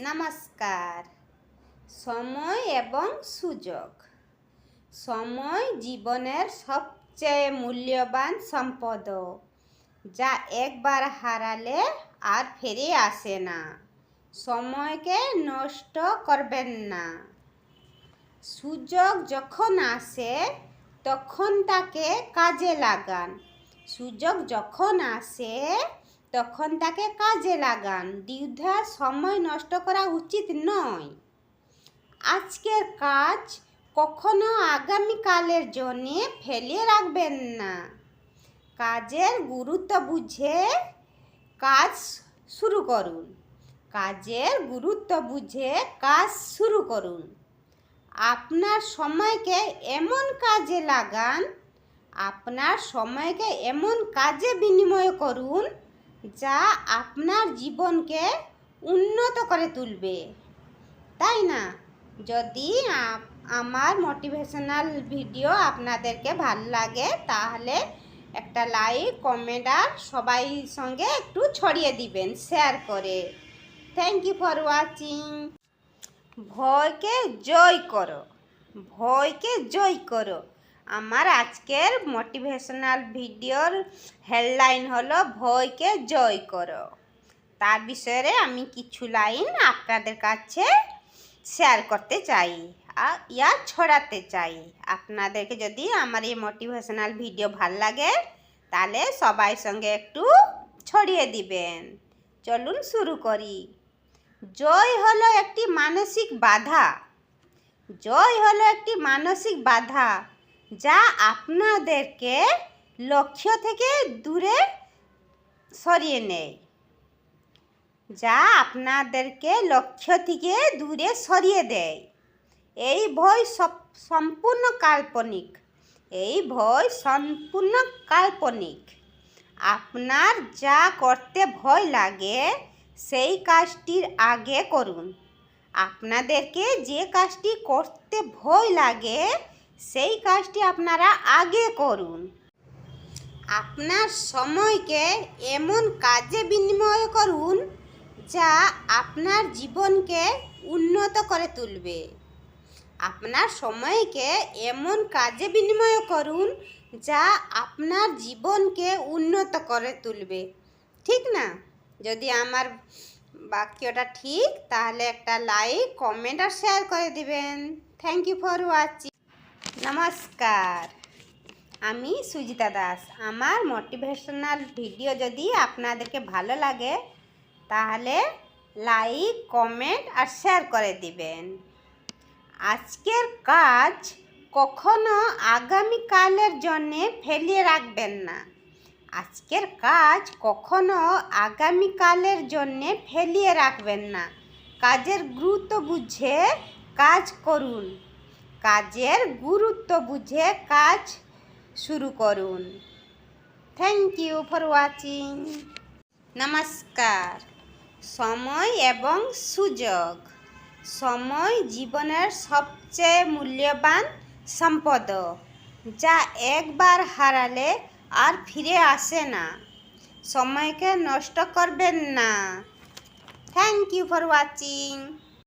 নমস্কার। সময় এবং সুযোগ। সময় জীবনের সবচেয়ে মূল্যবান সম্পদ, যা একবার হারালে আর ফিরে আসে না। সময়কে নষ্ট করবেন না। সুযোগ যখন আসে তখন তাকে কাজে লাগান। সুযোগ যখন আসে তখন তাকে কাজে লাগান। দ্বিধা সময় নষ্ট করা উচিত নয়। আজকের কাজ কখনো আগামীকালের জন্য ফেলে রাখবেন না। কাজের গুরুত্ব বুঝে কাজ শুরু করুন। কাজের গুরুত্ব বুঝে কাজ শুরু করুন। আপনার সময়কে এমন কাজে লাগান, আপনার সময়কে এমন কাজে বিনিময় করুন যা আপনার জীবনকে উন্নত করে তুলবে, তাই না? যদি আমার মোটিভেশনাল ভিডিও আপনাদেরকে ভালো লাগে তাহলে একটা লাইক, কমেন্ট আর সবাই সঙ্গে একটু ছড়িয়ে দিবেন শেয়ার করে। Thank you for watching. ভয়কে জয় করো, ভয়কে জয় করো। আমার আজকের মোটিভেশনাল ভিডিওর হেডলাইন হলো ভয়কে জয় করো। তার বিষয়ে আমি কিছু লাইন আপনাদের কাছে শেয়ার করতে চাই ইয়া ছড়াতে চাই। আপনাদেরকে যদি আমার এই মোটিভেশনাল ভিডিও ভালো লাগে তাহলে সবাই সঙ্গে একটু ছড়িয়ে দিবেন। চলুন শুরু করি। জয় হলো একটি মানসিক বাধা। জয় হলো একটি মানসিক বাধা যা আপনাদেরকে লক্ষ্য থেকে দূরে সরিয়ে নেয়। যা আপনাদেরকে লক্ষ্য থেকে দূরে সরিয়ে দেয়। এই ভয় সম্পূর্ণ কাল্পনিক। এই ভয় সম্পূর্ণ কাল্পনিক। আপনার যা করতে ভয় লাগে সেই কাজটির আগে করুন। আপনাদেরকে যে কাজটি করতে ভয় লাগে সেই কাজটি আপনারা আগে করুন। আপনার সময়কে এমন কাজে বিনিময় করুন যা আপনার জীবনকে উন্নত করে তুলবে। আপনার সময়কে এমন কাজে বিনিময় করুন যা আপনার জীবনকে উন্নত করে তুলবে, ঠিক না? যদি আমার বাক্যটা ঠিক তাহলে একটা লাইক, কমেন্ট আর শেয়ার করে দিবেন। Thank you for watching. নমস্কার, আমি সুজিতা দাস। আমার মোটিভেশনাল ভিডিও যদি আপনাদেরকে ভালো লাগে তাহলে লাইক, কমেন্ট আর শেয়ার করে দিবেন। আজকের কাজ কখনো আগামীকালের জন্যে ফেলে রাখবেন না। আজকের কাজ কখনো আগামীকালের জন্যে ফেলিয়ে রাখবেন না। কাজের গুরুত্ব বুঝে কাজ করুন। কাজের গুরুত্ব বুঝে কাজ শুরু করুন। Thank you for watching. নমস্কার। সময় এবং সুযোগ। সময় জীবনের সবচেয়ে মূল্যবান সম্পদ, যা একবার হারালে আর ফিরে আসে না। সময়কে নষ্ট করবেন না। Thank you for watching.